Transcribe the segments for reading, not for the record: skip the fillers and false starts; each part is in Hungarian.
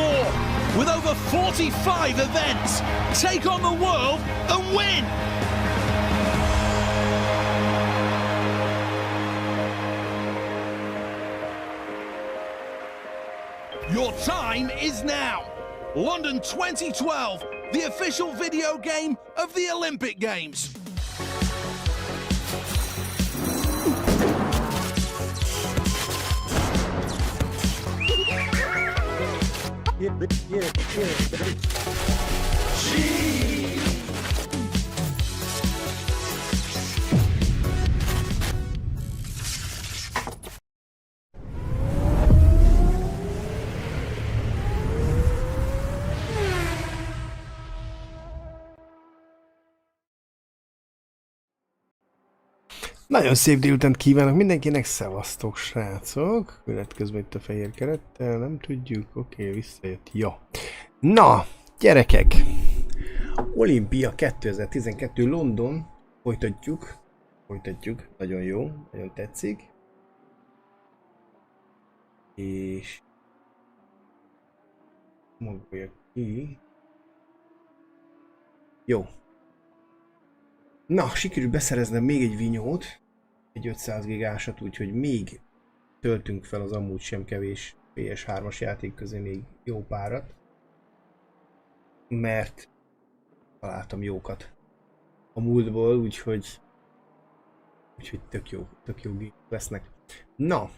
4 with over 45 events. Take on the world and win. Your time is now. London 2012, the official video game of the Olympic Games. Nagyon szép délutánt kívánok mindenkinek, szevasztok srácok! Menet közben itt a fehér kerettel, nem tudjuk, oké, visszajött, jó. Na, gyerekek! Olimpia 2012 London, folytatjuk, nagyon jó, nagyon tetszik. És... Magoljak ki. Jó. Na, sikerült beszereznem még egy vinyót, egy 500 gigásat, úgyhogy még töltünk fel az amúgy sem kevés PS3-as játék közé még jó párat. Mert találtam jókat a múltból, úgyhogy tök jó gépek lesznek. Na!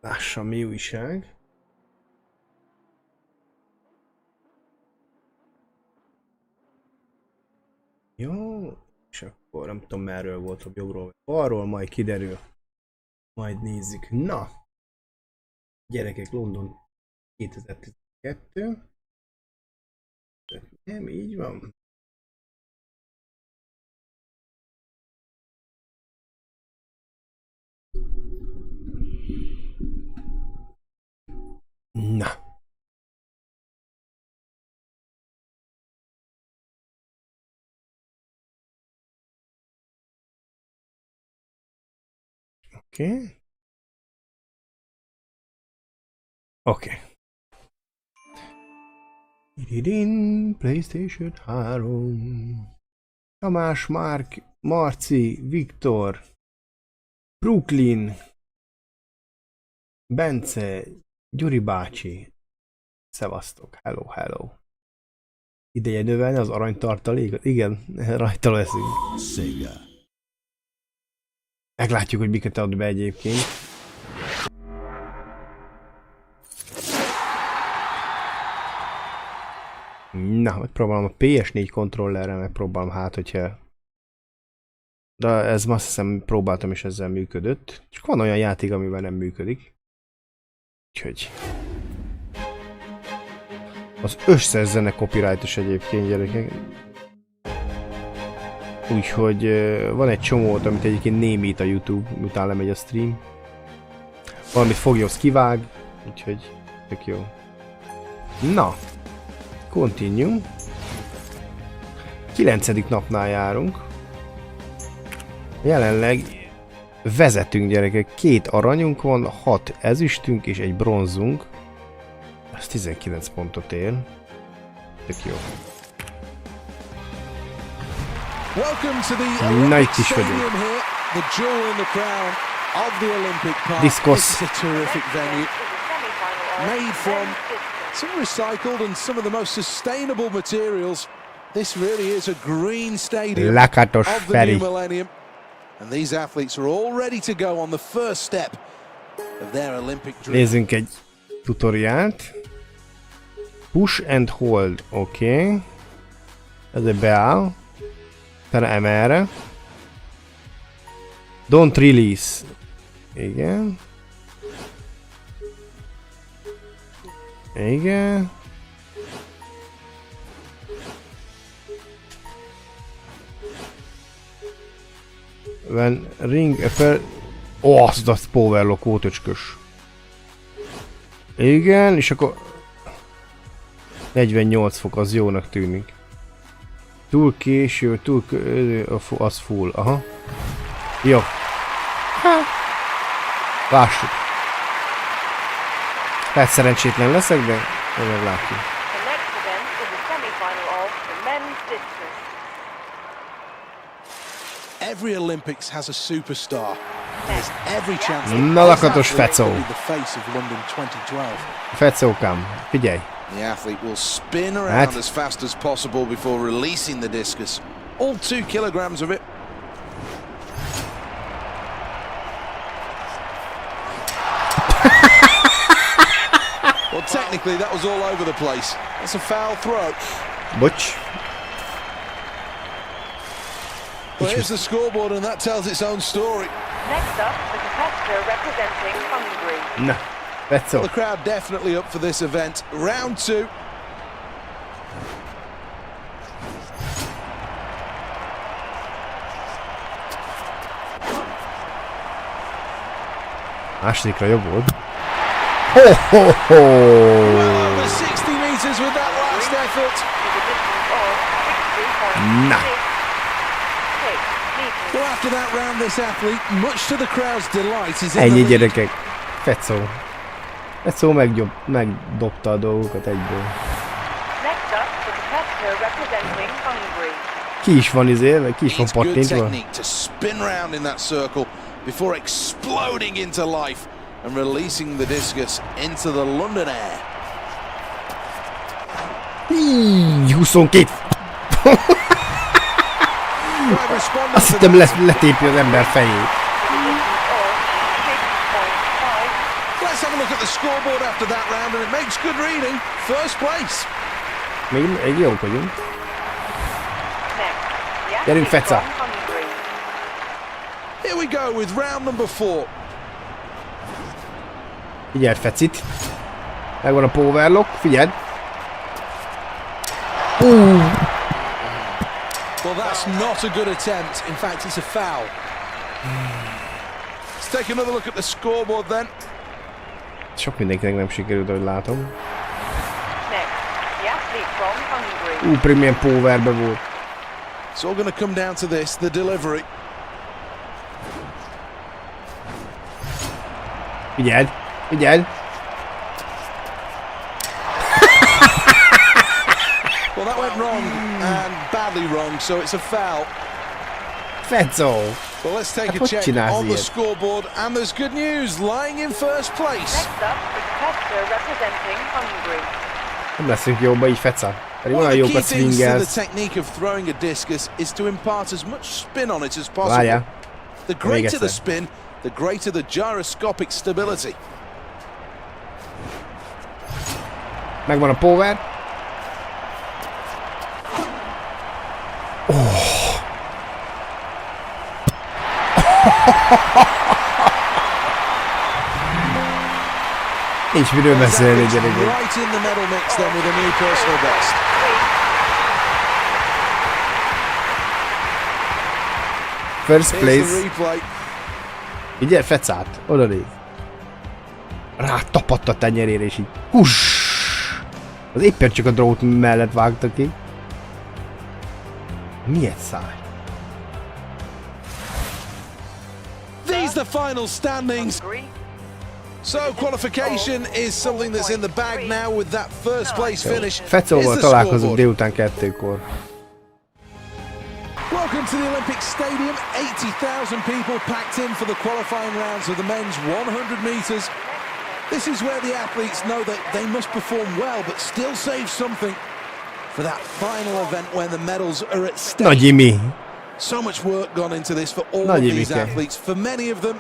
Lássam, mi újság. Jó, és akkor nem tudom merről volt, a jobbról vagy balról, majd kiderül. Majd nézzük. Na! Gyerekek, London 2012. Nem, így van. Na! Oké. PlayStation 3. Tamás, Marci, Viktor, Brooklyn, Bence, Gyuri bácsi. Szevasztok, hello. Ideje növelni az aranytartalékot? Igen, rajta leszünk. Meglátjuk, hogy miket ad be egyébként. Na, megpróbálom a PS4 kontrollerrel, megpróbálom hát, hogyha... De ez azt hiszem, próbáltam és ezzel működött. Csak van olyan játék, amivel nem működik. Úgyhogy... Az összes zene copyrightos egyébként, gyerekek. Úgyhogy van egy csomót, amit egyébként némít a YouTube, utána lemegy a stream. Valamit fogja, az kivág, úgyhogy tök jó. Na, continue. 9. napnál járunk. Jelenleg vezetünk, gyerekek, 2 aranyunk van, 6 ezüstünk és egy bronzunk. Ez 19 pontot ér. Tök jó. Welcome to the Olympic Stadium here, the jewel in the crown of the Olympic Park. This is a terrific venue, made from some recycled and some of the most sustainable materials. This really is a green stadium of the new millennium, and these athletes are all ready to go on the first step of their Olympic dream. Nézzünk egy tutoriált. Push and hold, oké. Ez egy beáll. Erre. Don't release. Igen. When ring appear... az powerlock volt, öcskös. Igen, és akkor... 48 fok, az jónak tűnik. Túl késő, az full, aha. Jó. Lássuk. Tehát szerencsétlen leszek, de meglátjuk. Every Olympics has a superstar. There's every chance Na lakatos fecó. the face of London 2012. Fecókám, figyelj. The athlete will spin around as fast as possible before releasing the discus. All 2 kilograms of it. Well, technically that was all over the place. That's a foul throw. Bocs. Well, here's the scoreboard and that tells its own story. Next up, the competitor representing Hungary. Na, fecó. The crowd definitely up for this event. Round 2. Másodikra jobb volt. Ho-ho-ho! Well over 60 meters with that last effort. Na. Well, after that round, this athlete, much to the crowd's delight, is in Ennyi the lead. gyerekek. Fecó. Fecó megdobta a dolgokat egyből. Next up, the competitor representing Hungary. Ki is van izélve, ki is van It's good pattintva. technique to spin round in that circle before exploding into life and releasing the discus into the London air. 22. Azt hittem letépi az ember fejét. Let's have a look at the scoreboard after that round, and it makes good reading. First place. Még egy jók vagyunk. Gyerünk, feca! Here we go with round number 4. Figyeld, fecit. Megvan a powerlock, figyeld. Well, that's not a good attempt. In fact, it's a foul. Let's take another look at the scoreboard then. Sok mindenkinek nem sikerült, ahogy látom. Next, the athlete from Hungary. Pedig milyen powerbe volt. It's all going to come down to this, the delivery. Figyeld, figyeld. Well, that went wrong, and badly wrong, so it's a foul. Fecó. Well, let's take Hát a hogy check csinálsz on the ilyet? scoreboard, and there's good news, lying in first place. Next up, the competitor representing Hungary. Nem leszünk jóba így, feca. Pedig One of olyan the key jókat things to the swingelsz. technique of throwing a discus is to impart as much spin on it as possible. Várjál. The greater the egyszer. spin, the greater the gyroscopic stability. Megvan a power. Nincs miről beszélni, gyerekek. Right in the medal mix then with a new personal best. First Here's place. the replay. Figyelj, fecát, oda néz. Rá tapadt a tenyerére és így. Huss! Az éppen csak a drót mellett vágta ki. Miért száll? These the final standings. So qualification is something that's in the bag now with that first place finish. Fecóval Here's the találkozunk scoreboard. délután 2-kor. Welcome to the Olympic Stadium. 80,000 people packed in for the qualifying rounds of the men's 100 meters. This is where the athletes know that they must perform well but still save something for that final event when the medals are at stake. Nagy Imi. So much work gone into this for all of Nagy these Imike. athletes. For many of them,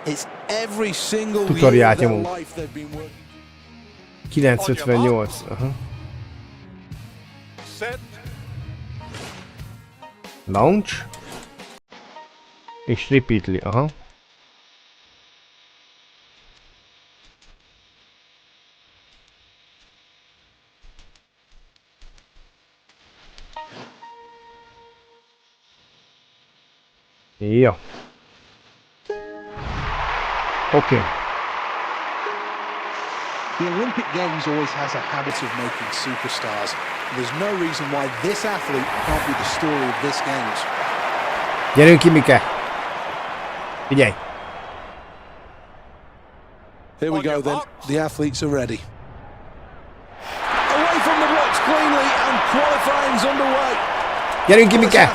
it's every single year Tutoriát of their nyomunk. life they've been working. 958. Aha. Launch. És repeatly. Aha. Ja. Oké. The Olympic Games always has a habit of making superstars. There's no reason why this athlete can't be the story of this Games. Gyerünk ki, Mike! Figyelj! Here we go then. The athletes are ready. Away from the blocks cleanly and qualifying's underway. Gyerünk ki, Mike!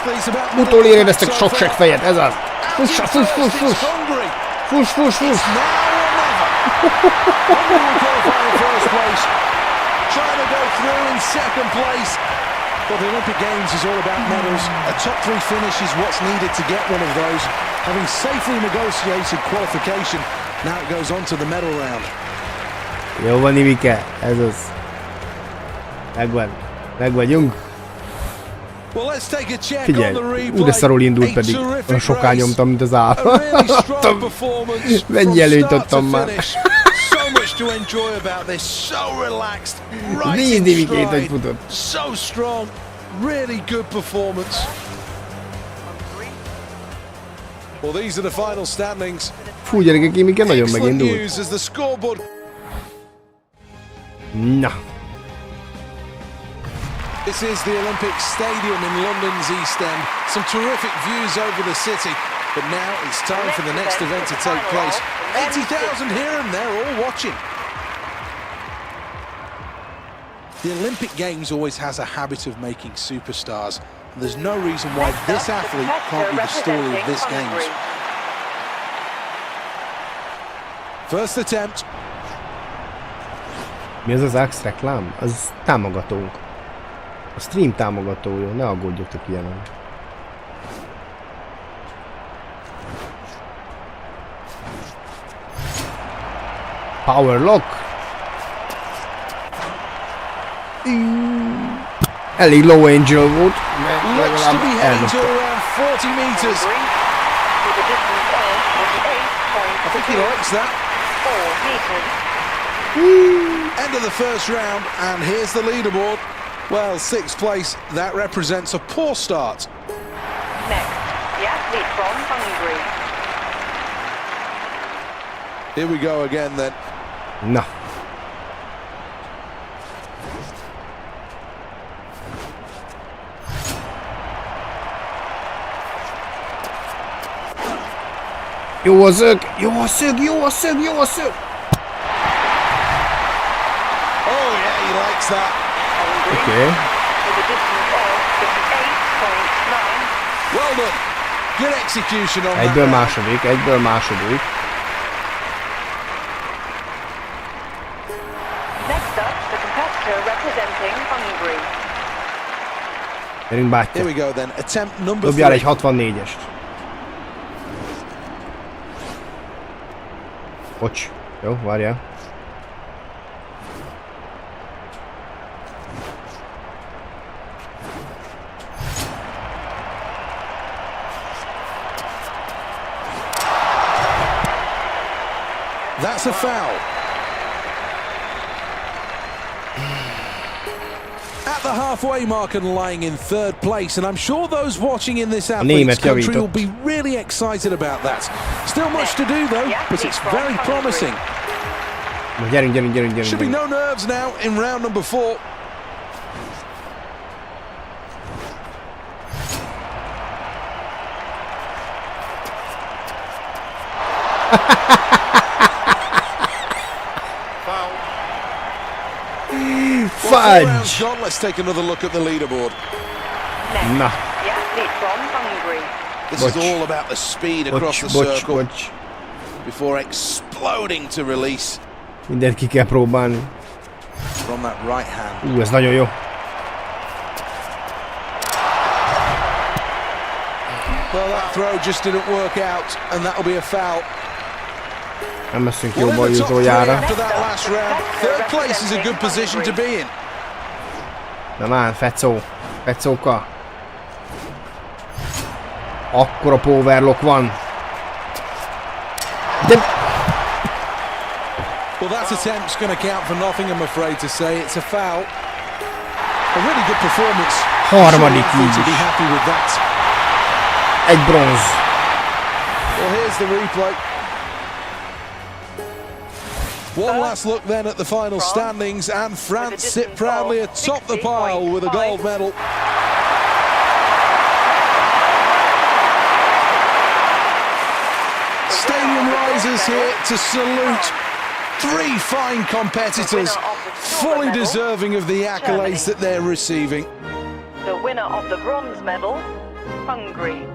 Utolérjél ezt a sokseg fejet, ez az! Fuss, fuss, fuss, fuss! Fuss, fuss, fuss! Trying to go through in second place. Well, the Olympic Games is all about medals. A top 3 finish is what's needed to get one of those. Having safely negotiated qualification, now it goes on to the medal round. Jó van, Mike, ez az. Megvan. Meg vagyunk. Figyelj, de szarul indult pedig. Olyan soká nyomtam, mint az állat. Mennyi előnyt adtam már. Nézd, Mikét, hogy futott. Fú, gyerekek, Mike nagyon megindult. Na. This is the Olympic Stadium in London's East End. Some terrific views over the city, but now it's time for the next event to take place. 80,000 here and they're all watching. The Olympic Games always has a habit of making superstars. And there's no reason why this athlete can't be the story of this Games. First attempt. Mi az az Axe reklám? Az támogatónk. A stream támogatója, ne aggódjatok ilyenen. Power lock! Elég low angel volt, mert legalább elnökte. I think he likes that. 4 meters. End of the first round, and here's the leaderboard. Well, 6th place, that represents a poor start. Next, the athlete from Hungary. Here we go again then. Na. Jó a szög, jó a szög, jó a szög, jó a szög! Oh yeah, he likes that. Okay. Well done. Good execution on Egyből that. második, egyből második. Next up, the competitor representing Hungary. Gyerünk, bátyja. Here we go then. Attempt number 3. Dobjál egy 64-est. Bocs. Jó, várjál. That's a foul. At the halfway mark and lying in 3rd place, and I'm sure those watching in this athlete's country will be really excited about that. Still much to do though, but it's very promising. Should be no nerves now in round number 4. Fudge! Let's take another look at the leaderboard. Na. The athlete from Hungary. This is all about the speed across the circle before exploding to release. Mindent ki kell próbálni. From that right hand. Ez nagyon jó. Well, that throw just didn't work out, and that'll be a foul. Nem leszünk jobban jutójára. After that last round, 3rd place is a good position to be in. Na már, Fecó. Fecóka. Akkora powerlock van. De... Well, that attempt's going to count for nothing, I'm afraid to say. It's a foul. A really good performance. Harmadik így to be is. happy with that. Egy bronz. Well, here's the replay. One last look then at the final standings, and France sit proudly atop the pile with a gold medal. Stadium rises here to salute Three fine competitors, fully deserving of the accolades that they're receiving. The winner of the bronze medal, Hungary.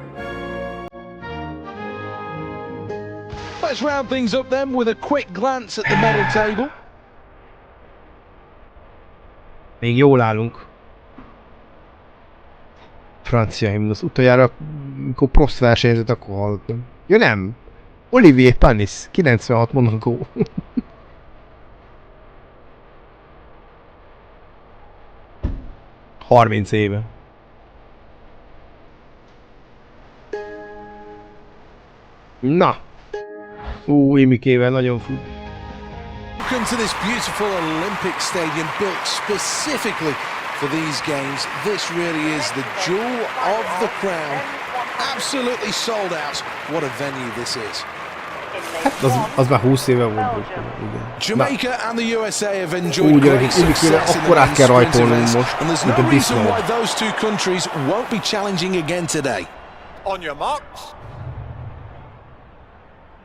Let's round things up then with a quick glance at the medal table. Még jól állunk. Francia himnusz. Utoljára, amikor proszt versenyzett, akkor hallottam. Ja nem! Olivier Panis, 96 Monaco. ...30 éve. Na! Imikével nagyon fut. Welcome to this beautiful Olympic stadium built specifically for these games. This really is the jewel of the crown. Absolutely sold out. What a venue this is. Hát az már 20 éve volt. Igen. Jamaica and the USA have enjoyed great success in the men's sprint events, most, and there's no reason why those two countries won't be challenging again today. On your marks.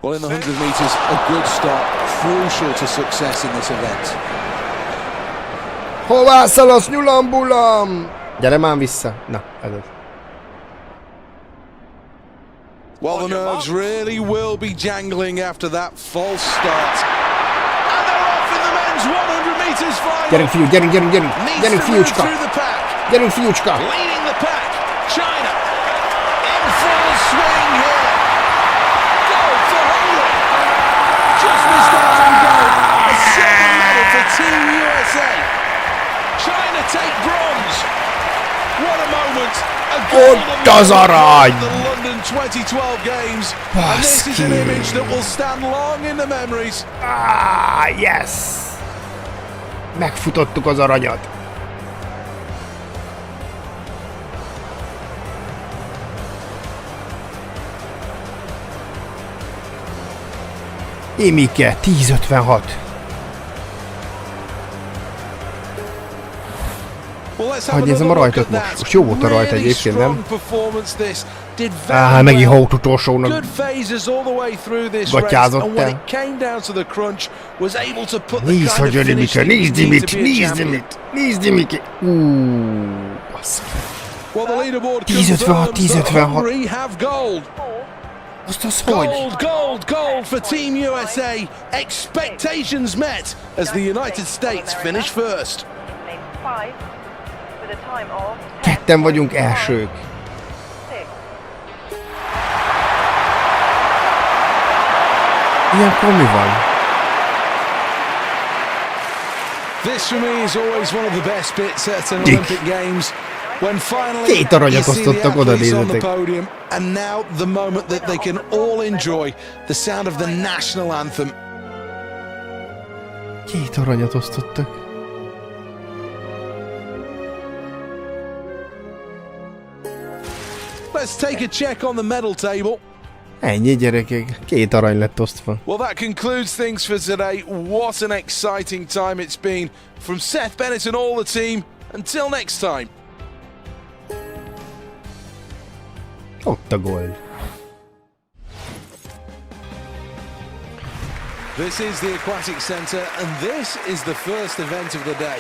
Well, in the 100 metres, a good start, crucial to success in this event. Hová szalasz, nyulambulam? Gyere már vissza. Na, ez az. Well, the nerves really will be jangling after that false start. And they're off in the men's 100 metres final. Gyerünk fiú, gyerünk, gyerünk, gyerünk. Gyerünk fiúcska. Gyerünk fiúcska. Leading the pack, China in full swing here. Goal for Hungary. Just missed out on goal. A silver medal for Team USA. China take bronze. What a moment. A Ott az arany! the London 2012 games. And this is an image that will stand long in the memories. Ah, yes! Megfutottuk az aranyat. Imike, 10.56. Hogy nézem a rajtot most. Most jó volt a rajt egyébként, nem? Megint Haut utolsónak gatyázott el. Nézd, hogy jön Imike, nézd Imit, nézd Imit, nézd Imike. Baszki. 10.56, 10.56. Azt az hogy? Gold for Team USA. Expectations met as the United States finish first. Ketten vagyunk elsők. Ilyenkor mi van? This for me is always one of the best bits at an Olympic Games. When finally Két aranyat you see the osztottak, oda athletes on the nézzetek. podium, and now the moment that they can all enjoy the sound of the national anthem. Két aranyat osztottak. Let's take a check on the medal table. Ennyi gyerekek, két arany lett osztva. Well, that concludes things for today. What an exciting time it's been from Seth Bennett and all the team. Until next time. Ott a gold. This is the Aquatic Centre, and this is the first event of the day.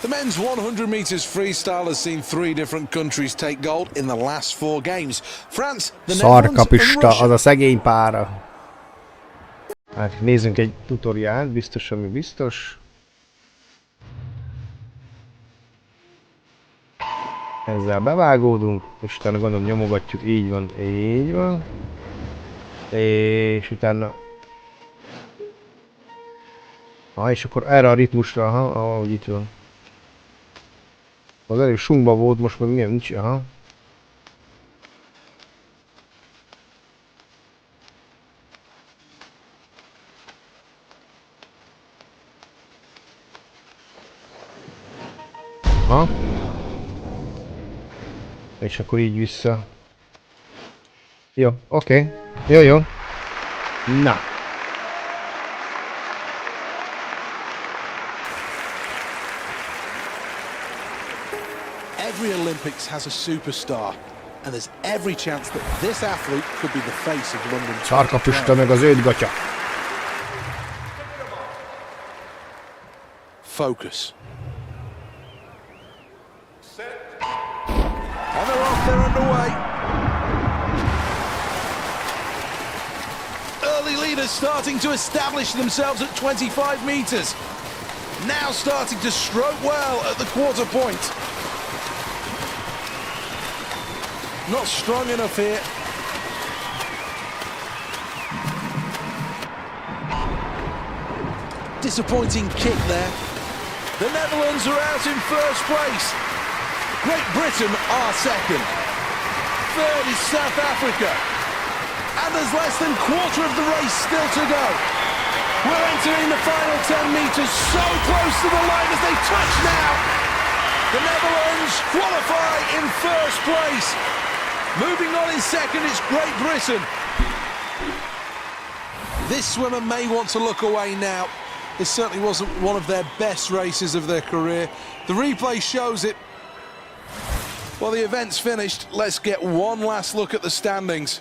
The men's 100 metres freestyle has seen 3 different countries take gold in the last 4 games. France, the Netherlands and Szarkapista, az Russia. a szegény pára. Hát nézzünk egy tutoriált, biztos, ami biztos. Ezzel bevágódunk, és utána gondolom nyomogatjuk, így van, így van. És utána... és akkor erre a ritmusra, ahogy itt van. Az elég sungba volt, most meg milyen nincs, És akkor így vissza. Jó, oké. Jó. Na. Every Olympics has a superstar. and there's every chance that this athlete could be the face of London. Sarkapista meg az 5 gatya. Focus. And they're off, they're underway. Early leaders starting to establish themselves at 25 metres. Now starting to stroke well at the quarter point. Not strong enough here. Disappointing kick there. The Netherlands are out in first place. Great Britain are second. Third is South Africa. And there's less than quarter of the race still to go. We're entering the final 10 metres, so close to the line as they touch now. The Netherlands qualify in first place. Moving on in second, it's Great Britain. This swimmer may want to look away now. This certainly wasn't one of their best races of their career. The replay shows it. Well, the event's finished. Let's get one last look at the standings.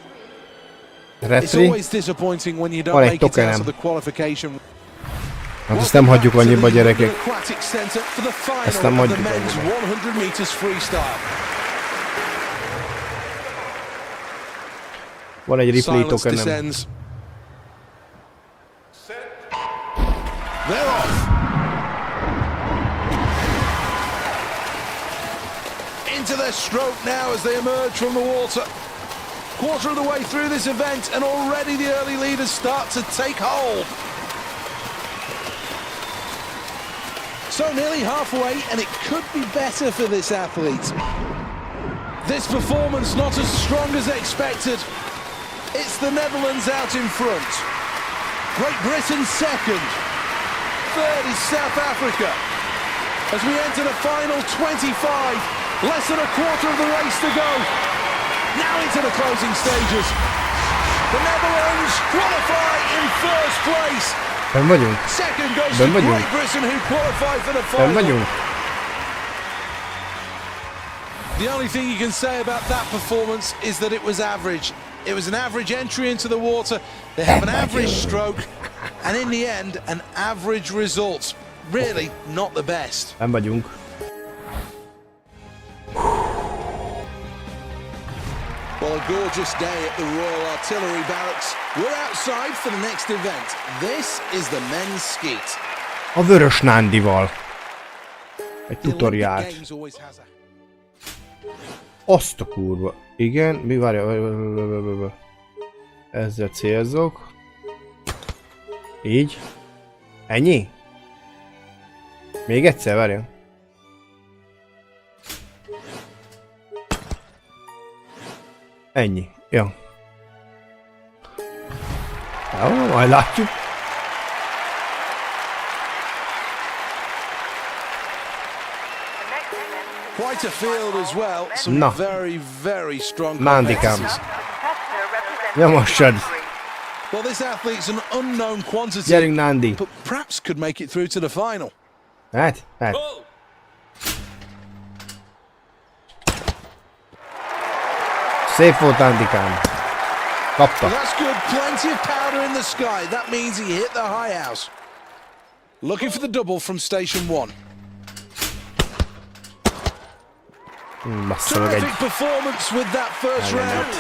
It's always disappointing when you don't make it out of the qualification. Hát ezt nem hagyjuk annyiba, gyerekek. Ezt nem hagyjuk annyiba. 100 meters freestyle. Van egy replay tokenem. They're off. Into their stroke now as they emerge from the water. Quarter of the way through this event and already the early leaders start to take hold. So nearly halfway and it could be better for this athlete. This performance not as strong as expected. It's the Netherlands out in front. Great Britain second. Third is South Africa. As we enter the final 25, less than a quarter of the race to go. Now into the closing stages. The Netherlands qualify in first place. Second goes to Great Britain, who qualified for the final. The only thing you can say about that performance is that it was average. It was an average entry into the water. They have an average stroke, and in the end, an average result. Really not the best. Nem vagyunk. Well, a gorgeous day at the Royal Artillery Barracks. We're outside for the next event. This is the men's skeet. A vörös nándival. Egy tutoriál. Azt a kurva. Igen, mi várja? Ezzel célzok. Így. Ennyi? Még egyszer, várja. Ennyi. Jó. Jó, majd látjuk. Quite a field as well. Some very, very strong competitors. Nyomossad. Well, this athlete's an unknown quantity. Gyerünk, Nandi. But perhaps could make it through to the final. Hát. Szép volt, Nandikám. Kapta. Well, that's good. Plenty of powder in the sky. That means he hit the high house. Looking for the double from station one. Terrific performance with that first round.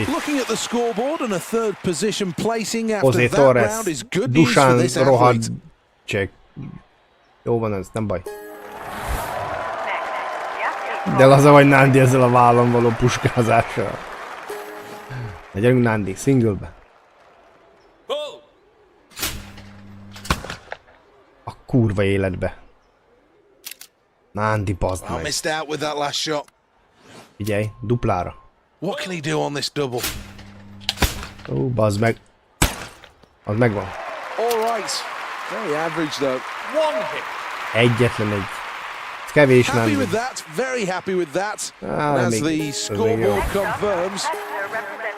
Looking at the scoreboard and a third position placing after that round is good news for this athlete. Check. Jó van ez, nem baj. De laza vagy, Nandi, ezzel a vállon való puskázással. De gyerünk, Nandi, singlebe. A kurva életbe. Nandi, bazd meg. Missed out with that last shot. Figyelj, duplára. What can he do on this double? Ó, bazd meg. Az megvan. All right. Very average though. One hit. Egyetlen egy. Ez kevés, Nandi. Happy with that. Very happy with that. As the scoreboard confirms,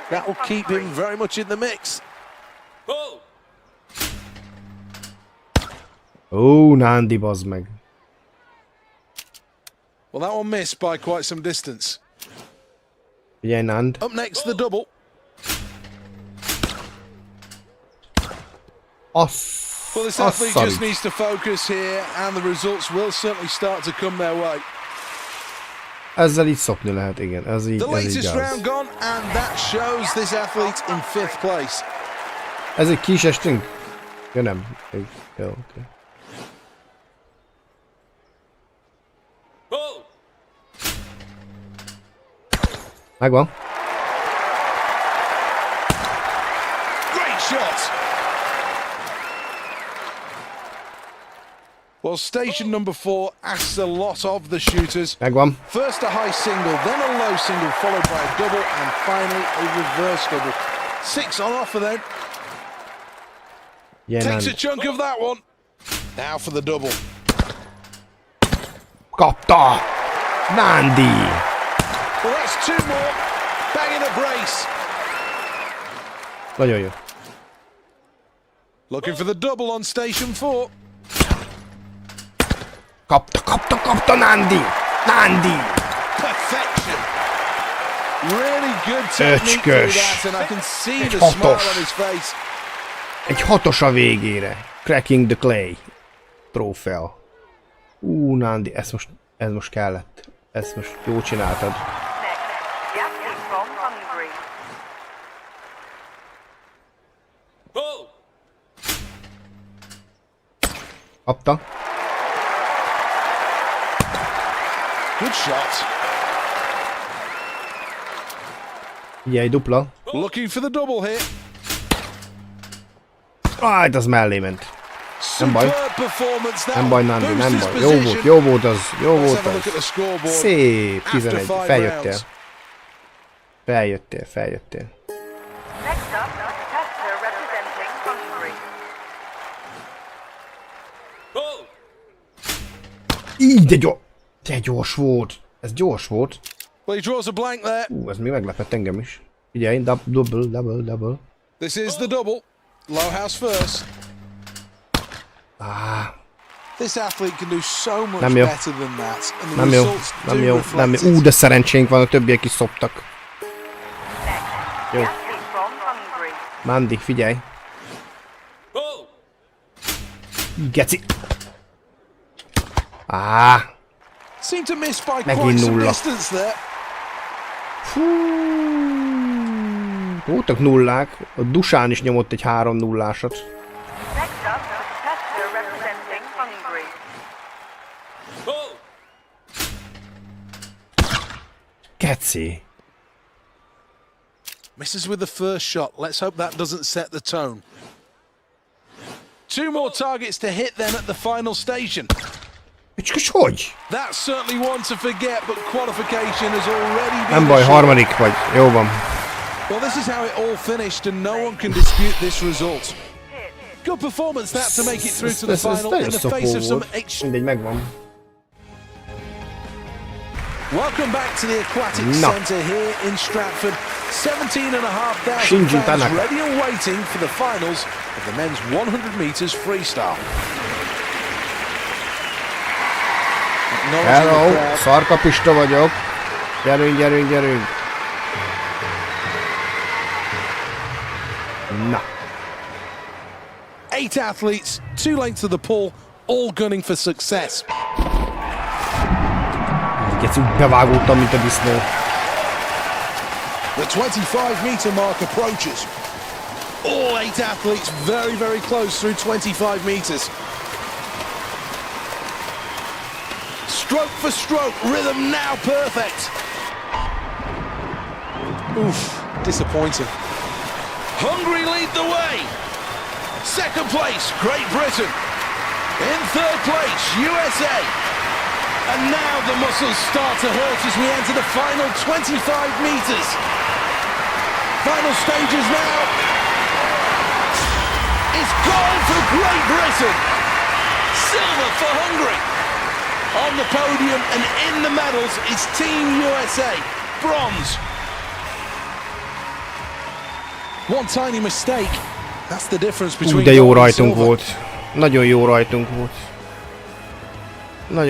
that will keep him very much in the mix. Ó, Nandi, bazd meg. Well, that one missed by quite some distance. Figyelj, Nand. Up next, the double. Well, this athlete just needs to focus here, and the results will certainly start to come their way. Ezzel így szopni lehet, igen. Ez így, The ez így latest round gone, and that shows this athlete in 5th place. Ez egy ki is estünk? Ja nem. Jó, oké. Megvan. Great shot. Well, station number 4 asks a lot of the shooters. Megvan. First a high single, then a low single, followed by a double, and finally a reverse double. 6 on offer then. Yeah, takes a chunk of that one. Now for the double. Kapta! Nandi! Well, that's 2 more. Banging a brace. Nagyon jó. Looking for the double on station 4. Kapta, Nandi! Nandi! Perfection. Really good technique through that, and I can see the smile on his face. Egy 6-os a végére. Cracking the clay. Trófea. Nandi, ez most kellett. Ezt most jól csináltad. Kapta. Good shot. Figyelj, dupla. Looking for the double here. Hát az mellé ment. Nem baj. Performance now. Nem baj, Nandi, nem baj. Jó volt az. Jó volt az. Szép. 11. Feljöttél. Feljöttél. Next up, competitor representing Hungary. Így, de gyors volt. Ez gyors volt. Well, he draws a blank there. Ez még meglepett engem is. Figyelj, double. This is the double. Low house first. This athlete can do so much better than that. And the results do reflect it. De szerencsénk van, a többiek is szoptak. Jó. Nandi, figyelj. Geci. Seem to miss by megint quite some nulla. distance there. Voltak nullák. A Dusán is nyomott egy 3-0-ásat. Next up, competitor representing Hungary. Geci. Misses with the first shot. Let's hope that doesn't set the tone. 2 more targets to hit then at the final station. Hogy? That's certainly one to forget, but qualification has already been Nem baj, harmadik vagy. Jó van. Well, this is how it all finished, and no one can dispute this result. Good performance that to make it through to the final in the face of some Mindegy, megvan. Welcome back to the Aquatic Centre here in Stratford. 17,500 fans ready and waiting for the finals of the men's 100 metres freestyle. Hello, szarkapista vagyok. Gyerünk. Na. 8 athletes, 2 lengths of the pool, all gunning for success. Bevágódtam, mint a disznó. The 25-metre mark approaches. All 8 athletes very, very close through 25 metres. Stroke for stroke, rhythm now perfect. Oof, disappointing. Hungary lead the way. Second place, Great Britain. In third place, USA. And now the muscles start to hurt as we enter the final 25 metres. Final stages now. It's gold for Great Britain. Silver for Hungary. On the podium and in the medals is Team USA. Bronze. One tiny mistake. That's the difference between de jó gold and rajtunk silver. volt. Nagyon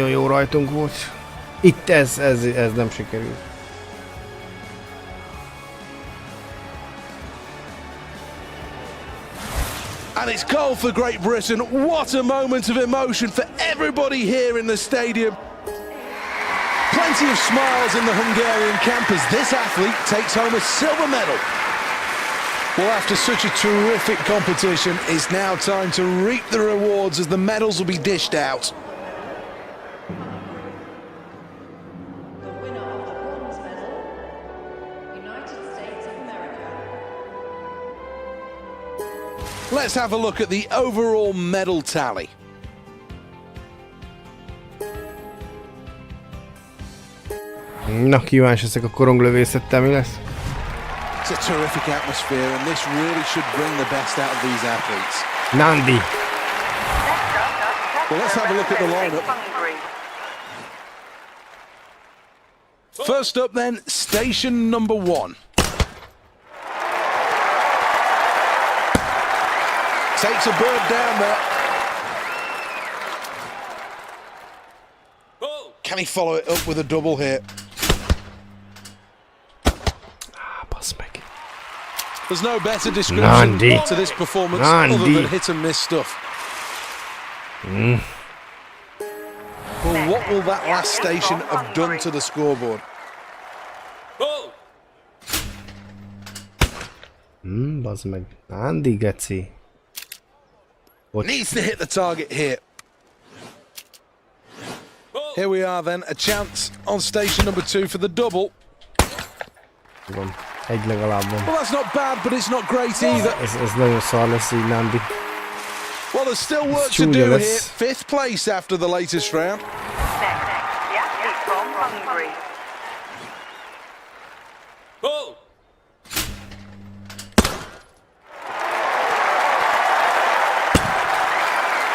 jó rajtunk volt. Itt ez nem sikerült. And it's goal for Great Britain. What a moment of emotion for everybody here in the stadium. Plenty of smiles in the Hungarian camp as this athlete takes home a silver medal. Well, after such a terrific competition, it's now time to reap the rewards as the medals will be dished out. The winner of the bronze medal, United States of America. Let's have a look at the overall medal tally. Na, kíváncsi leszek a koronglövészettel, mi lesz? It's a terrific atmosphere and this really should bring the best out of these athletes. Nandi! Well, let's have a look at the lineup. First up then, station number 1. Takes a bird down there. Can he follow it up with a double here? There's no better description to this performance other than hit and miss stuff. Well, what will that last station have done to the scoreboard? Bazd meg. Nandi, geci. Needs to hit the target here. Here we are then, a chance on station number 2 for the double. Van. Egy legalább van. Well, that's not bad, but it's not great either. Ez nagyon szar lesz így, Nandi. Well, there's still work to do here. 5th place after the latest round. Next, the athlete from Hungary.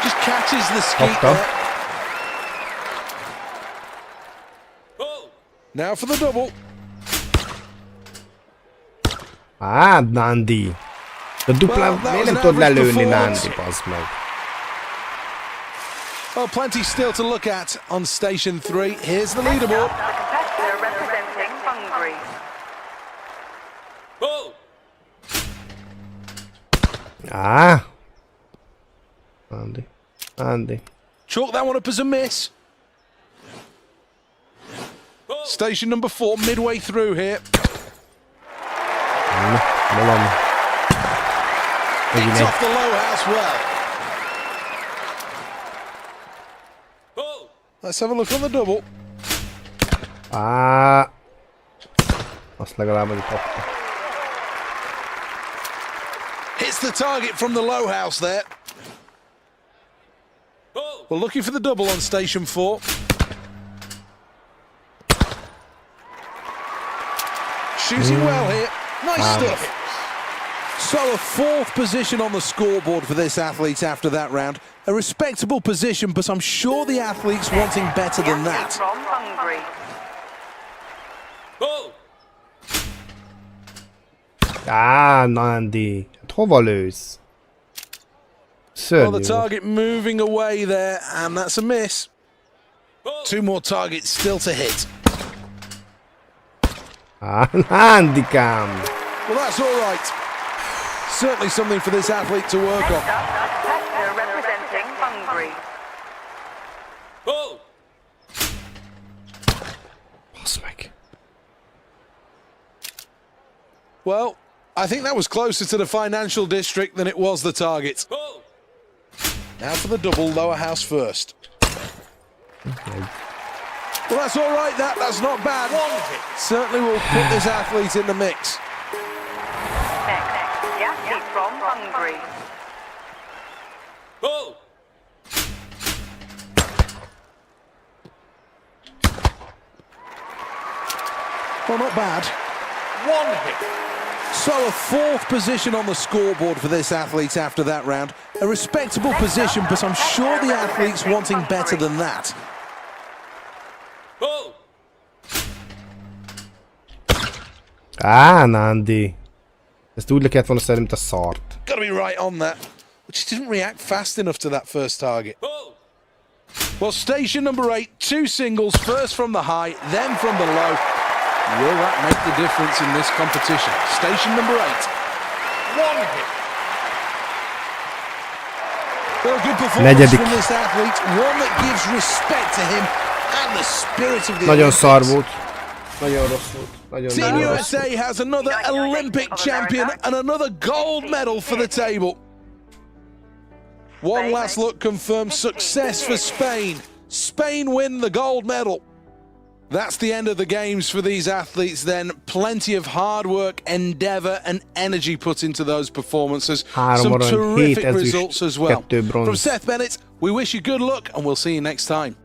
Just catches the skeet there. Now for the double. Nandi. De duplán miért nem tudod lelőni, Nandi, bazd meg. Well, plenty still to look at on station 3. Here's the leaderboard. The competitor representing Hungary. Nandi. Chalk that one up as a miss. Station number 4, midway through here. It's off the low house well. Let's have a look on the double. Azt legalább egy kapta. Hits the target from the low house there. We're looking for the double on station 4. Shooting well here. Nice stuff. So a 4th position on the scoreboard for this athlete after that round. A respectable position, but I'm sure the athlete's wanting better than that. From Hungary. Nandi. Hát hova lősz? Well, the target moving away there, and that's a miss. 2 more targets still to hit. Nandikám. Well, that's all right. Certainly something for this athlete to work on. Competitor representing Hungary. Bazd meg. Well, I think that was closer to the financial district than it was the target. Now for the double, lower house first. Well, that's all right, that's not bad. Certainly will put this athlete in the mix. Next, the athlete from Hungary. Well, not bad. 1 hit. So a 4th position on the scoreboard for this athlete after that round. A respectable position, but I'm sure the athlete's wanting better than that. Nandi. Ezt úgy le kellett volna szerint a szart. Gotta be right on that. But she didn't react fast enough to that first target. Well, station number 8, 2 singles, first from the high, then from the low. Will that make the difference in this competition? Station number 8, 1 hit. Well, a good performance from this athlete, one that gives respect to him and the spirit of the Nagyon Olympics. szar volt. Nagyon rossz volt. Team Nagyon rossz. USA has another Olympic champion and another gold medal for the table. One last look confirms success for Spain. Spain win the gold medal. That's the end of the games for these athletes then. Plenty of hard work, endeavour and energy put into those performances. Some terrific results as well. From Seth Bennett, we wish you good luck and we'll see you next time.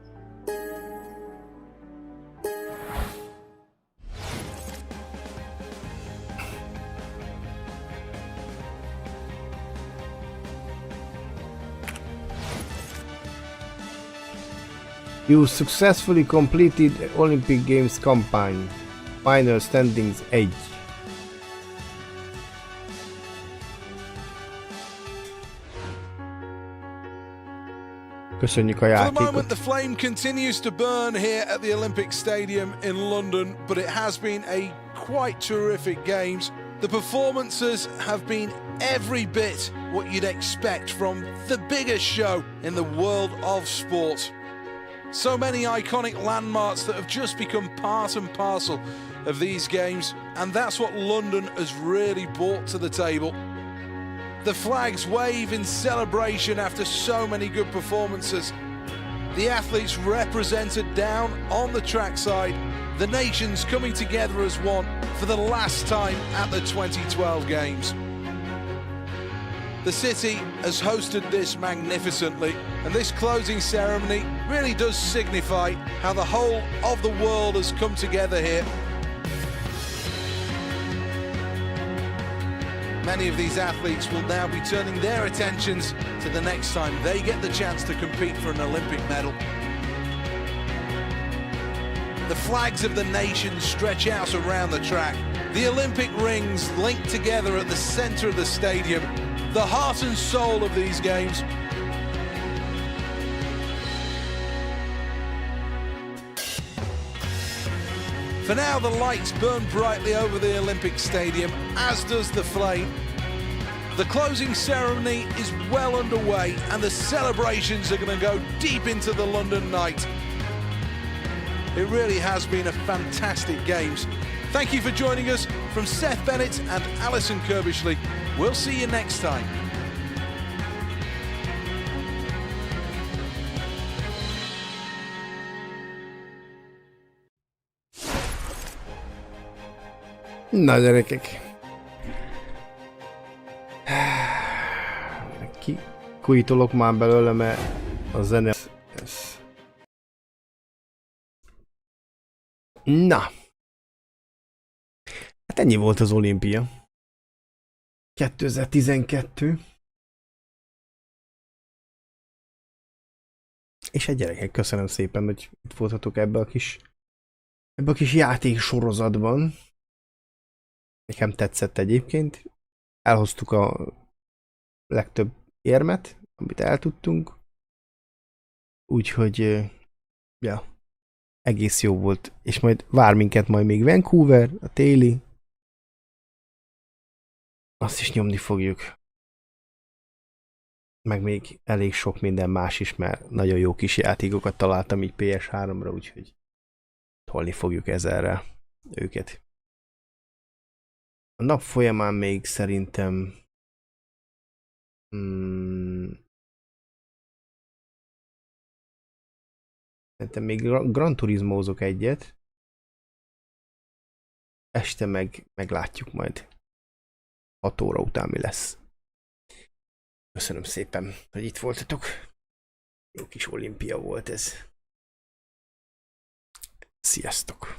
You successfully completed Olympic Games campaign. Final standings 1. Köszönjük a For the játékot. moment, the flame continues to burn here at the Olympic Stadium in London, but it has been a quite terrific games. The performances have been every bit what you'd expect from the biggest show in the world of sport. So many iconic landmarks that have just become part and parcel of these games, and that's what London has really brought to the table. The flags wave in celebration after so many good performances. The athletes represented down on the trackside, the nations coming together as one for the last time at the 2012 Games. The city has hosted this magnificently, and this closing ceremony really does signify how the whole of the world has come together here. Many of these athletes will now be turning their attentions to the next time they get the chance to compete for an Olympic medal. The flags of the nations stretch out around the track. The Olympic rings linked together at the centre of the stadium. The heart and soul of these games. For now, the lights burn brightly over the Olympic Stadium, as does the flame. The closing ceremony is well underway, and the celebrations are going to go deep into the London night. It really has been a fantastic Games. Thank you for joining us. From Seth Bennett and Alison Kirbishley, we'll see you next time. Na gyerekek. Kújtolok már belőle, mert a zene... Na. Hát ennyi volt az olimpia. 2012. És egy gyerekek, köszönöm szépen, hogy itt voltatok ebbe a kis játék sorozatban. Nekem tetszett egyébként. Elhoztuk a legtöbb érmet, amit el tudtunk. Úgyhogy ja, egész jó volt. És majd vár minket majd még Vancouver, a téli. Azt is nyomni fogjuk. Meg még elég sok minden más is, mert nagyon jó kis játékokat találtam így PS3-ra, úgyhogy tolni fogjuk ezerre őket. A nap folyamán még szerintem még Gran Turismózok egyet. Este meglátjuk majd 6 óra után mi lesz. Köszönöm szépen, hogy itt voltatok. Jó kis olimpia volt ez. Sziasztok!